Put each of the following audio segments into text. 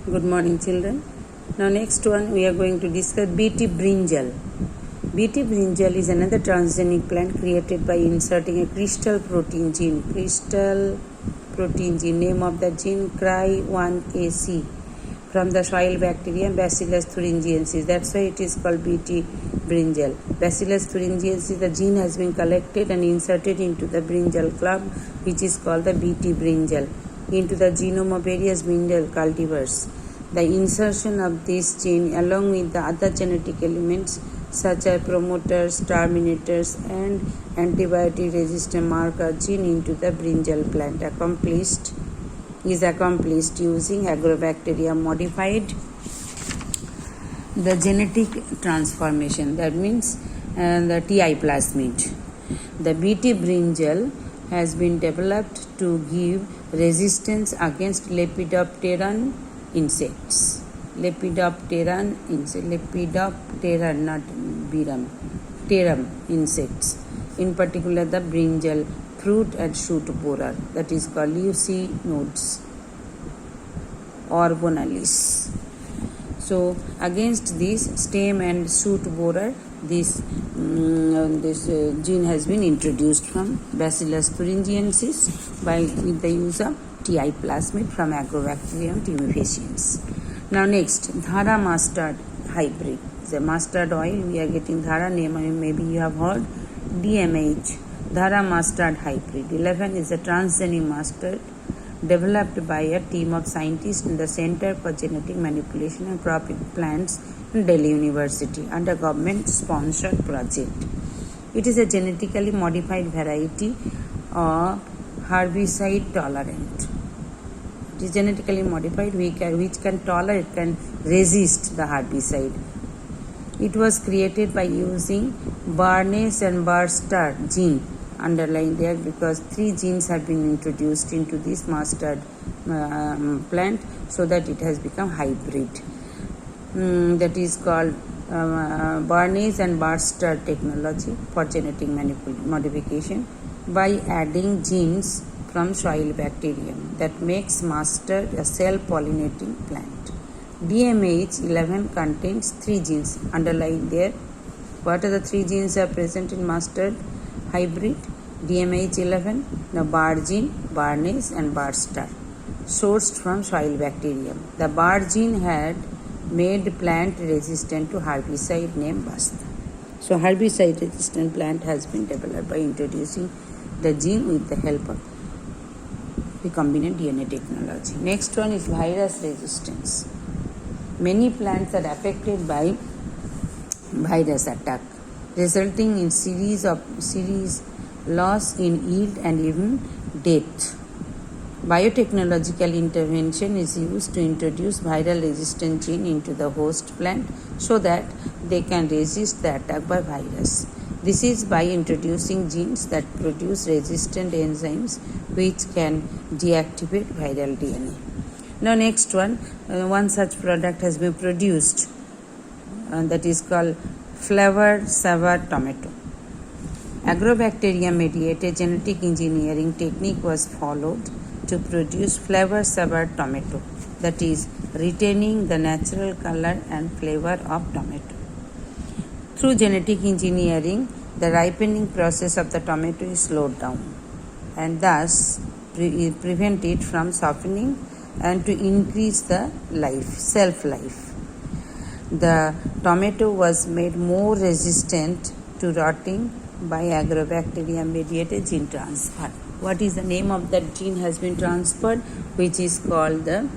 Good morning, children. Now next one we are going to discuss BT brinjal. BT brinjal is another transgenic plant created by inserting a crystal protein gene. Name of the gene Cry1AC from the soil bacterium Bacillus thuringiensis. That's why it is called BT brinjal. Bacillus thuringiensis, the gene has been collected and inserted into the brinjal clump, which is called the BT brinjal, into the genome of various brinjal cultivars. The insertion of this gene along with the other genetic elements such as promoters, terminators and antibiotic resistant marker gene into the brinjal plant is accomplished using Agrobacterium modified the genetic transformation, that means the TI plasmid. The BT brinjal has been developed to give resistance against Lepidopteran insects. Lepidopteran, not biram, pterum insects. In particular, the brinjal fruit and shoot borer, that is called Leucinodes orbonalis. So, against this stem and shoot borer, this gene has been introduced from Bacillus thuringiensis with the use of TI plasmid from Agrobacterium tumefaciens. Now next, Dhara mustard hybrid. The mustard oil, we are getting Dhara name, maybe you have heard DMH. Dhara mustard hybrid 11 is a transgenic mustard developed by a team of scientists in the Center for Genetic Manipulation and Cropping Plants in Delhi University under government-sponsored project. It is a genetically modified variety of herbicide tolerant. It is genetically modified which can resist the herbicide. It was created by using Barnes and Barster gene, underlined there because 3 genes have been introduced into this mustard plant so that it has become hybrid. That is called Barnes and Barster technology for genetic modification by adding genes from soil bacterium that makes mustard a self-pollinating plant. DMH11 contains 3 genes, underlined there. What are the 3 genes are present in mustard hybrid? DMH11, the bar gene, Barnes and Barster, sourced from soil bacterium. The bar gene had made plant resistant to herbicide named Basta. So herbicide resistant plant has been developed by introducing the gene with the help of recombinant DNA technology. Next one is virus resistance. Many plants are affected by virus attack, resulting in series loss in yield and even death. Biotechnological intervention is used to introduce viral resistant gene into the host plant so that they can resist the attack by virus. This is by introducing genes that produce resistant enzymes which can deactivate viral DNA. Now next one such product has been produced that is called flavor saver tomato. Agrobacterium mediated genetic engineering technique was followed to produce flavor saver tomato, that is retaining the natural color and flavor of tomato. Through genetic engineering, the ripening process of the tomato is slowed down and thus prevent it from softening and to increase the shelf life. The tomato was made more resistant to rotting by Agrobacterium mediated gene transfer. What is the name of that gene has been transferred, which is called the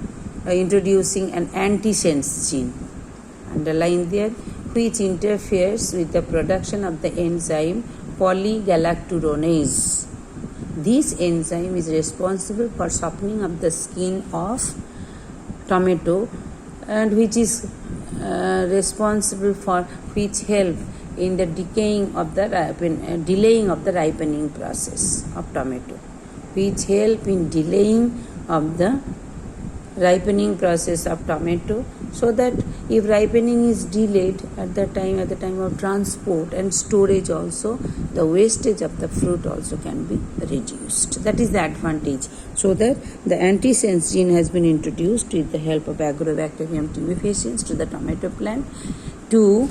introducing an antisense gene, underlined there, which interferes with the production of the enzyme polygalacturonase. This enzyme is responsible for softening of the skin of tomato and which is responsible for which help in the delaying of the ripening process of tomato, which help in delaying of the ripening process of tomato, so that if ripening is delayed at the time of transport and storage also, the wastage of the fruit also can be reduced. That is the advantage. So that the antisense gene has been introduced with the help of Agrobacterium tumefaciens to the tomato plant to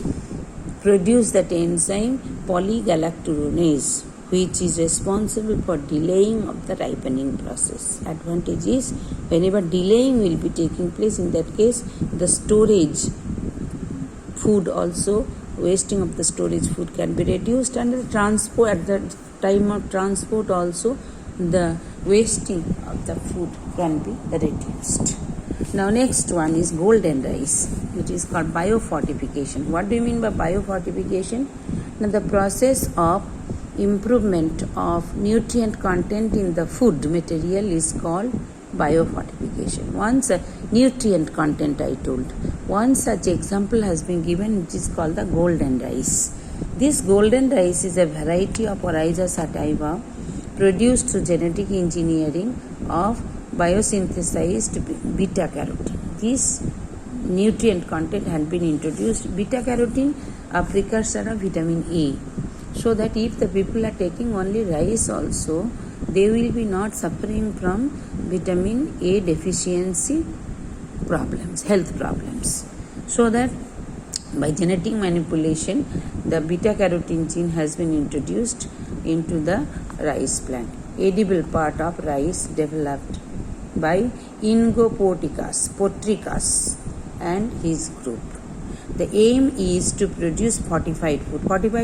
produce that enzyme polygalacturonase, which is responsible for delaying of the ripening process. Advantage is, whenever delaying will be taking place, in that case the storage food also, wasting of the storage food can be reduced, and the transport, at the time of transport also, the wasting of the food can be reduced. Now next one is golden rice. It is called biofortification. What do you mean by biofortification? Now the process of improvement of nutrient content in the food material is called biofortification. Once nutrient content, I told. One such example has been given, which is called the golden rice. This golden rice is a variety of Oryza sativa produced through genetic engineering of biosynthesized beta carotene. This nutrient content had been introduced. Beta carotene, a precursor of vitamin A, so that if the people are taking only rice also, they will be not suffering from vitamin A deficiency problems, health problems. So that by genetic manipulation, the beta carotene gene has been introduced into the rice plant. Edible part of rice developed by Ingo Potricas and his group. The aim is to produce fortified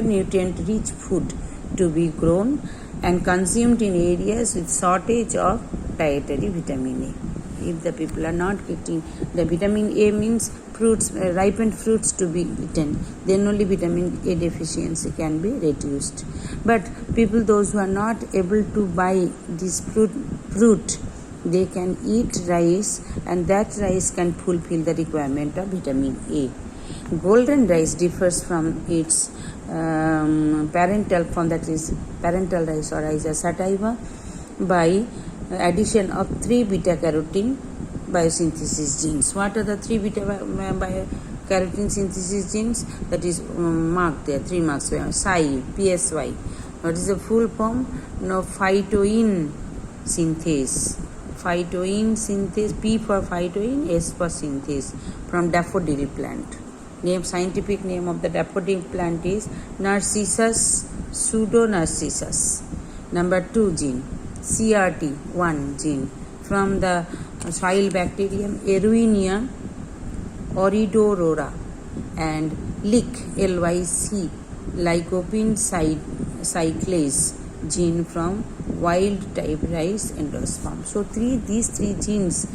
nutrient-rich food to be grown and consumed in areas with shortage of dietary vitamin A. If the people are not getting the vitamin A, means fruits, ripened fruits to be eaten, then only vitamin A deficiency can be reduced. But people, those who are not able to buy this fruit, they can eat rice, and that rice can fulfill the requirement of vitamin A. Golden rice differs from its parental form, that is parental rice or Oryza sativa, by addition of 3 beta carotene biosynthesis genes. What are the 3 beta carotene synthesis genes? That is marked there, 3 marks. PSY. What is the full form? No, phytoin synthase. Phytoin synthase, P for phytoin, S for synthase, from daffodil plant. Scientific name of the daffodil plant is Narcissus pseudonarcissus. Number 2 gene, CRT1 gene, from the soil bacterium Erwinia oridorora, and LYC, lycopene cyclase gene from wild type rice endosperm. So these three genes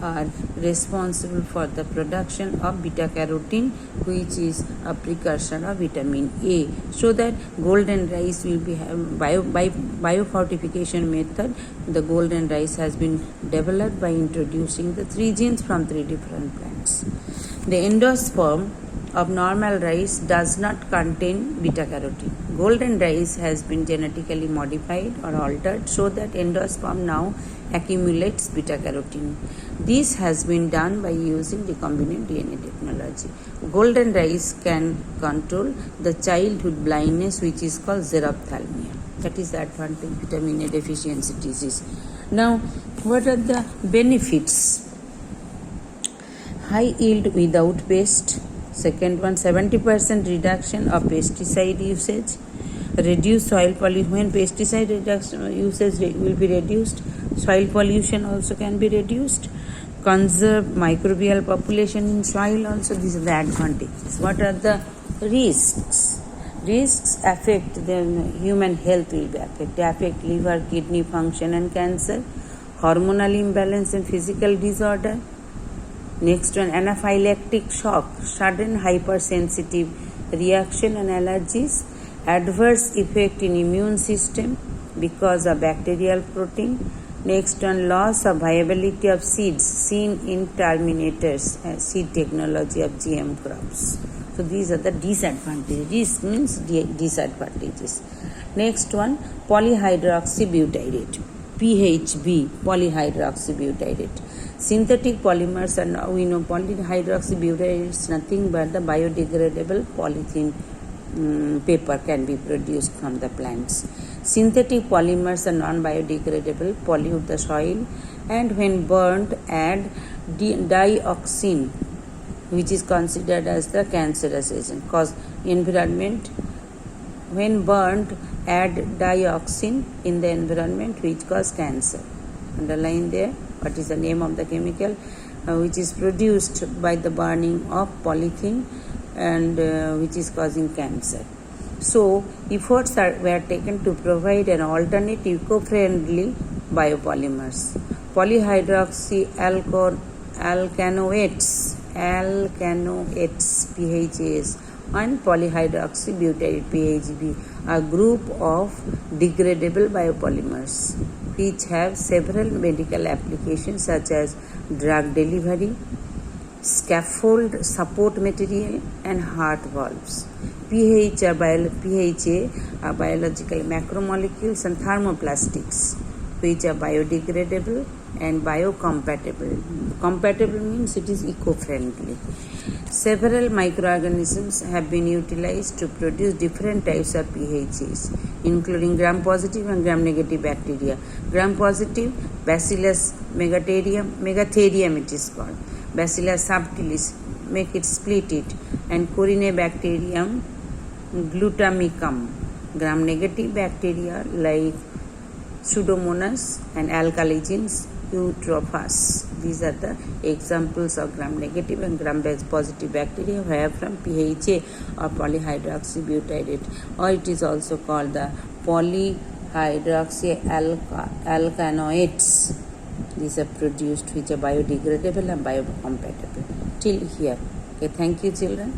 are responsible for the production of beta carotene, which is a precursor of vitamin A. So that golden rice will be by biofortification method, the golden rice has been developed by introducing the 3 genes from 3 different plants. The endosperm of normal rice does not contain beta carotene. Golden rice has been genetically modified or altered so that endosperm now accumulates beta carotene. This has been done by using recombinant DNA technology. Golden rice can control the childhood blindness, which is called xerophthalmia. That is the advantage, vitamin A deficiency disease. Now, what are the benefits? High yield without pest. Second one, 70% reduction of pesticide usage. Reduce soil pollution. When pesticide usage will be reduced, soil pollution also can be reduced. Conserve microbial population in soil also. These are the advantages. What are the risks? Risks affect the human health will be affected. They affect liver, kidney function and cancer, hormonal imbalance and physical disorder. Next one, anaphylactic shock, sudden hypersensitive reaction and allergies, adverse effect in immune system because of bacterial protein. Next one, loss of viability of seeds seen in terminators, seed technology of GM crops. So these are the disadvantages. This means disadvantages. Next one, polyhydroxybutyrate. PHB, polyhydroxybutyrate. Synthetic polymers, and we know polyhydroxybutyrate is nothing but the biodegradable polythene paper can be produced from the plants. Synthetic polymers are non-biodegradable, pollute the soil, and when burnt add dioxin, which is considered as the cancerous agent. Cause environment, when burnt add dioxin in the environment which cause cancer. Underline there what is the name of the chemical which is produced by the burning of polythene and which is causing cancer. So efforts were taken to provide an alternate eco-friendly biopolymers. Polyhydroxyalkanoates PHAs and polyhydroxybutyrate PHB, a group of degradable biopolymers which have several medical applications such as drug delivery, scaffold support material, and heart valves. PHA are biological macromolecules and thermoplastics which are biodegradable and biocompatible. Compatible means it is eco-friendly. Several microorganisms have been utilized to produce different types of PHAs, including gram-positive and gram-negative bacteria. Gram-positive, Bacillus megatherium it is called. Bacillus subtilis, make it split it, and Corynebacterium glutamicum. Gram-negative bacteria like Pseudomonas and Alcaligenes eutrophus. These are the examples of gram-negative and gram-positive bacteria where from PHA or polyhydroxybutyrate, or it is also called the polyhydroxyalkanoates. These are produced which are biodegradable and biocompatible. Till here. Okay, thank you children.